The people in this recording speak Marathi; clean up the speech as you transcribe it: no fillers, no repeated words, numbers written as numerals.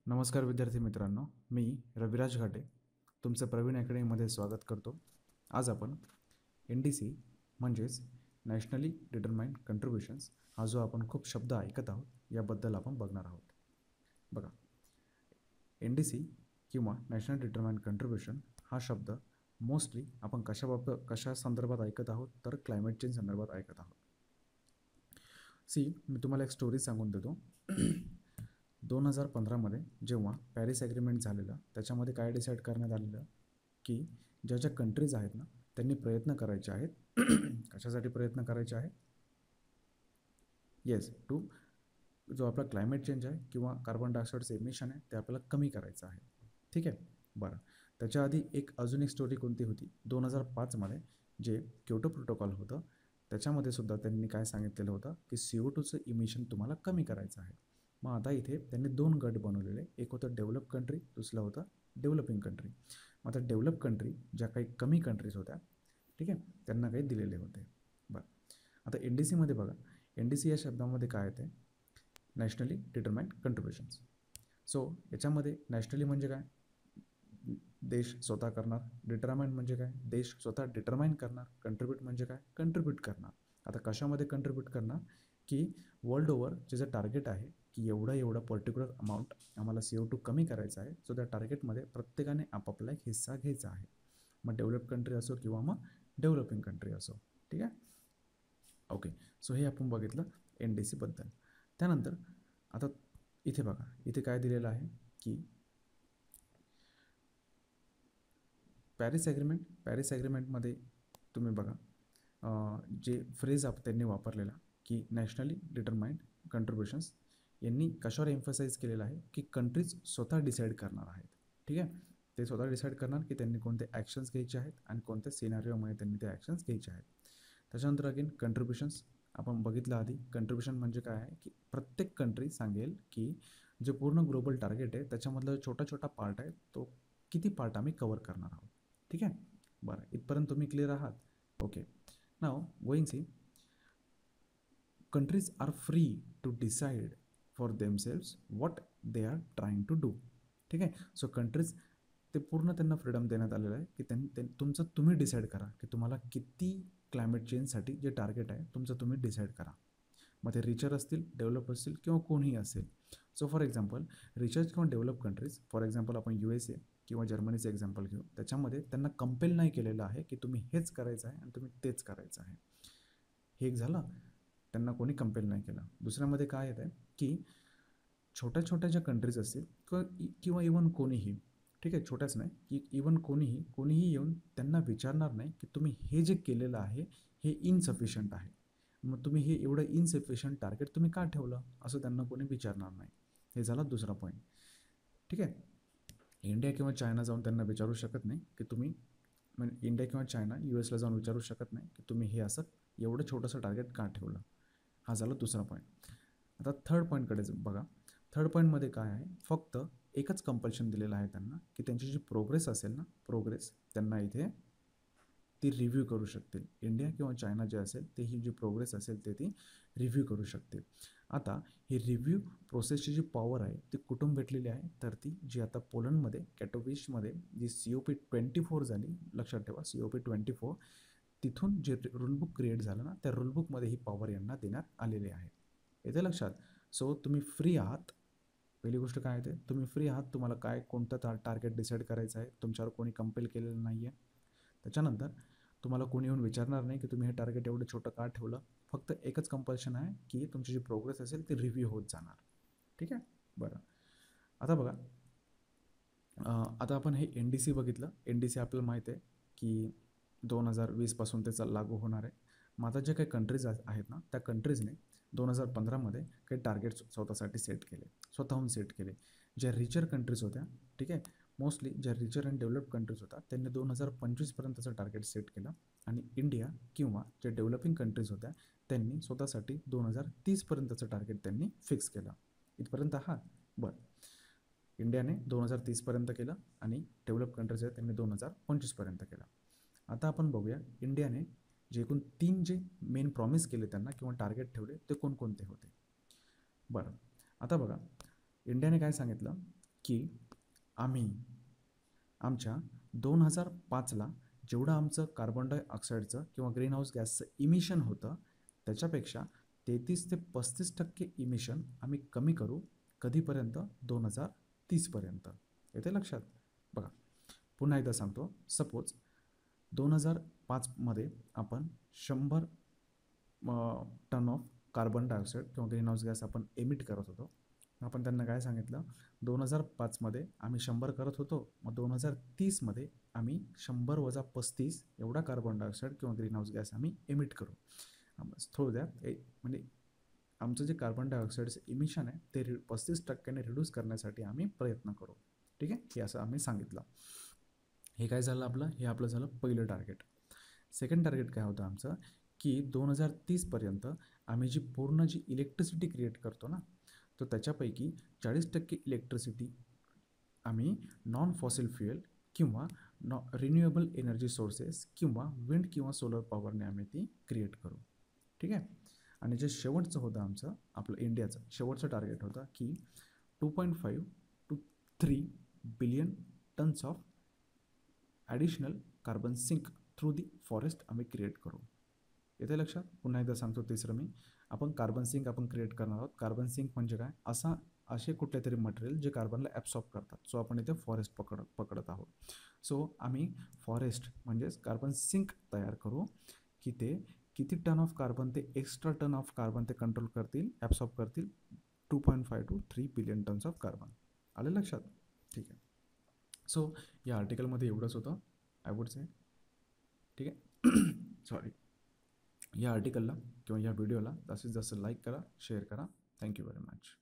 नमस्कार विद्यार्थी मित्रांनो, मी रविराज घाटे तुमचं प्रवीण अकॅडमीमध्ये स्वागत करतो. आज आपण NDC म्हणजेच नॅशनली डिटरमाइंड कंट्रीब्युशन्स हा जो आपण खूप शब्द ऐकत आहोत याबद्दल आपण बघणार आहोत. बघा, NDC किंवा नॅशनल डिटरमाइंड कंट्रीब्युशन हा शब्द मोस्टली आपण कशा संदर्भात ऐकत आहोत तर क्लायमेट चेंज संदर्भात ऐकत आहोत. मी तुम्हाला एक स्टोरी सांगून देतो. 2015मध्ये जेव्हा पॅरिस ॲग्रीमेंट झालेलं त्याच्यामध्ये काय डिसाईड करण्यात आलेलं की ज्या ज्या कंट्रीज आहेत ना त्यांनी प्रयत्न करायचे आहेत. कशासाठी प्रयत्न करायचे आहेत? येस, टू जो आपला क्लायमेट चेंज आहे किंवा कार्बन डायऑक्साईडचं एमिशन आहे ते आपल्याला कमी करायचं आहे. ठीक आहे, बरं. त्याच्या आधी अजून एक स्टोरी कोणती होती? 2005मध्ये जे क्योटो प्रोटोकॉल होतं त्याच्यामध्ये सुद्धा त्यांनी काय सांगितलेलं होतं की CO2चं इमिशन तुम्हाला कमी करायचं आहे. मग आता इथे त्यांनी 2 गट बनवलेले, एक होतं डेव्हलप कंट्री, दुसरं होतं डेव्हलपिंग कंट्री. मग आता डेव्हलप कंट्री ज्या काही कमी कंट्रीज होत्या, ठीक आहे, त्यांना काही दिलेले होते. बरं, आता NDCमध्ये बघा, NDC या शब्दामध्ये काय येते? Nationally determined contributions. याच्यामध्ये नॅशनली म्हणजे काय? देश स्वतः करणार. डिटरमाइंड म्हणजे काय? देश स्वतः डिटरमाइन करणार. कंट्रीब्यूट म्हणजे काय? कंट्रीब्यूट करणार. आता कशामध्ये कंट्रीब्यूट करणार? की वर्ल्ड ओव्हर जे टार्गेट आहे की एवढा पर्टिक्युलर अमाऊंट आम्हाला CO2 कमी करायचा आहे. त्या टार्गेटमध्ये प्रत्येकाने आपापला एक हिस्सा घ्यायचा आहे. मग डेव्हलप कंट्री असो किंवा मग डेव्हलपिंग कंट्री असो. ठीक आहे, ओके. हे आपण बघितलं NDCबद्दल. त्यानंतर आता इथे बघा, इथे काय दिलेलं आहे की पॅरिस ॲग्रीमेंटमध्ये तुम्ही बघा, जे फ्रेज त्यांनी वापरलेला की नॅशनली डिटरमाइंड कंट्रीब्युशन्स, यांनी कशावर एम्फसाईज केलेलं आहे की कंट्रीज स्वतः डिसाईड करणार आहेत. ठीक आहे, ते स्वतः डिसाईड करणार की त्यांनी कोणते ॲक्शन्स घ्यायचे आहेत आणि कोणत्या सिनारिओमध्ये त्यांनी ते ॲक्शन्स घ्यायचे आहेत. त्याच्यानंतर अगेन कंट्रीब्युशन्स आपण बघितलं आधी. कंट्रीब्युशन म्हणजे काय आहे की प्रत्येक कंट्री सांगेल की जे पूर्ण ग्लोबल टार्गेट आहे त्याच्यामधला छोटा पार्ट आहे तो किती पार्ट आम्ही कवर करणार आहोत. ठीक आहे, बरं. इथपर्यंत तुम्ही क्लिअर आहात? Okay. Now going see, countries are free to decide for themselves what they are trying to do. ठीक आहे, कंट्रीज ते पूर्ण त्यांना फ्रीडम देण्यात आलेलं आहे की तुमचं तुम्ही डिसाईड करा की तुम्हाला किती क्लायमेट चेंजसाठी जे टार्गेट आहे तुमचं तुम्ही डिसाईड करा. मग ते रिचर असतील, डेव्हलप असतील किंवा कोणीही असेल. फॉर एक्झाम्पल रिचर्स किंवा डेव्हलप कंट्रीज, फॉर एक्झाम्पल आपण USA किंवा जर्मनीचं एक्झाम्पल घेऊ. त्याच्यामध्ये त्यांना कंपेल नाही केलेलं आहे की तुम्ही हेच करायचं आहे आणि तुम्ही तेच करायचं आहे. हे एक झालं, त्यांना कोणी कंपेल नाही केलं. दुसऱ्यामध्ये काय येतं की छोट्या ज्या कंट्रीज असतील किंवा इवन कोणीही, ठीक आहे, छोट्याच नाही की इवन कोणीही येऊन त्यांना विचारणार नाही की तुम्ही हे जे केलेलं आहे हे इनसफिशियंट आहे, मग तुम्ही हे एवढं इनसफिशियंट टार्गेट तुम्ही का ठेवलं असं त्यांना कोणी विचारणार नाही. हे झाला दुसरा पॉईंट. ठीक आहे, इंडिया किंवा चायना जाऊन त्यांना विचारू शकत नाही की तुम्ही, म्हणजे इंडिया किंवा चायना USला जाऊन विचारू शकत नाही की तुम्ही हे असं एवढं छोटंसं टार्गेट का ठेवलं. हा झाला दुसरा पॉईंट. आता थर्ड पॉईंटकडे बघा. थर्ड पॉईंटमध्ये काय आहे? फक्त एकच कंपल्शन दिलेलं आहे त्यांना की त्यांची जी प्रोग्रेस असेल ना, प्रोग्रेस त्यांना इथे ती रिव्ह्यू करू शकतील. इंडिया किंवा चायना जे असेल ते ही जी प्रोग्रेस असेल ते ती रिव्ह्यू करू शकतील. आता ही रिव्ह्यू प्रोसेसची जी पॉवर आहे ती कुठून भेटलेली आहे? तर ती जी आता पोलंडमध्ये कॅटोविशमध्ये जी COP24 झाली, लक्षात ठेवा COP24, तिथून जे रूलबुक क्रिएट झालं ना त्या रूलबुकमध्ये ही पॉवर यांना देण्यात आलेली आहे. येते लक्षात? तुम्ही फ्री आहात. पहिली गोष्ट काय आहे, तुम्ही फ्री आहात. तुम्हाला काय कोणतं टार्गेट डिसाईड करायचं आहे, तुमच्यावर कोणी कंपेल केलेलं नाही आहे. त्याच्यानंतर तुम्हाला कोणी येऊन विचारणार नाही की तुम्ही हे टार्गेट एवढं छोटं का ठेवलं. फक्त एकच कंपल्शन आहे की तुमची जी प्रोग्रेस असेल ती रिव्ह्यू होत जाणार. ठीक आहे, बरं. आता बघा, आता आपण हे NDC बघितलं. NDC आपल्याला माहीत आहे की 2020पासून त्याचा लागू होणार आहे. मग आता जे काही कंट्रीज आहेत ना त्या कंट्रीजने 2015मध्ये काही टार्गेट्स स्वतःसाठी स्वतःहून सेट केले. ज्या रिचर कंट्रीज होत्या, ठीक आहे, मोस्टली ज्या रिचर अँड डेव्हलप कंट्रीज होत्या त्यांनी 2025पर्यंतचं टार्गेट सेट केलं. आणि इंडिया किंवा ज्या डेव्हलपिंग कंट्रीज होत्या त्यांनी स्वतःसाठी 2030पर्यंतचं टार्गेट त्यांनी फिक्स केलं. इथपर्यंत हा बरं. इंडियाने 2030पर्यंत केलं आणि डेव्हलप कंट्रीज आहेत त्यांनी 2025पर्यंत केलं. आता आपण बघूया इंडियाने जे एकूण 3 जे मेन प्रॉमिस केले त्यांना किंवा टार्गेट ठेवले ते कोणकोणते होते. बरं, आता बघा इंडियाने काय सांगितलं की आम्ही आमच्या 2005ला जेवढं आमचं कार्बन डायऑक्साईडचं किंवा ग्रीनहाऊस गॅसचं इमिशन होतं त्याच्यापेक्षा 33 ते 35% इमिशन आम्ही कमी करू. कधीपर्यंत? 2030पर्यंत. येते लक्षात? बघा पुन्हा एकदा सांगतो. सपोज 2005मध्ये आपण 100 टन ऑफ कार्बन डायऑक्साईड किंवा ग्रीनहाऊस गॅस आपण एमिट करत होतो. आपण त्यांना काय सांगितलं? 2005मध्ये आम्ही 100 करत होतो, मग 2030मध्ये आम्ही 100-35 एवढा कार्बन डायऑक्साईड किंवा ग्रीनहाऊस गॅस आम्ही एमिट करू. थोडं द्या म्हणजे आमचं जे कार्बन डायऑक्साईडचं इमिशन आहे ते 35% रिड्यूस करण्यासाठी आम्ही प्रयत्न करू. ठीक आहे, हे असं आम्ही सांगितलं. हे काय झालं आपलं? हे आपलं झालं पहिलं टार्गेट. सेकंड टार्गेट काय होतं आमचं? की 2030पर्यंत आम्ही जी पूर्ण जी इलेक्ट्रिसिटी क्रिएट करतो ना, तर त्याच्यापैकी 40% इलेक्ट्रिसिटी आम्ही नॉन फॉसिल फ्युएल किंवा रिन्युएबल एनर्जी सोर्सेस किंवा विंड किंवा सोलर पॉवरने आम्ही ती क्रिएट करू. ठीक आहे. आणि जे शेवटचं होतं आमचं आपलं इंडियाचं शेवटचं टार्गेट होतं की 2.5 to 3 billion tons of additional carbon sink through the forest आम्ही क्रिएट करू. येते लक्षात? पुन्हा एकदा सांगतो तिसरं मी. आपण कार्बन सिंक आपण क्रिएट करणार आहोत. कार्बन सिंक म्हणजे काय? असे कुठले तरी मटेरियल जे कार्बनला ॲब्सॉर्ब करतात. सो आपण इथे फॉरेस्ट पकडत आहोत. सो आम्ही फॉरेस्ट म्हणजेच कार्बन सिंक तयार करू की ते किती टन ऑफ कार्बन ते एक्स्ट्रा टन ऑफ कार्बन ते कंट्रोल करतील, ॲब्सॉर्ब करतील. 2.5 to 3 billion tons of carbon. आलं लक्षात? ठीक आहे. सो या आर्टिकलमध्ये एवढंच होतं आय वुड से. ठीक आहे. सॉरी. या आर्टिकलला किंवा या व्हिडिओला जास्तीत जास्त लाईक करा, शेअर करा. Thank you very much.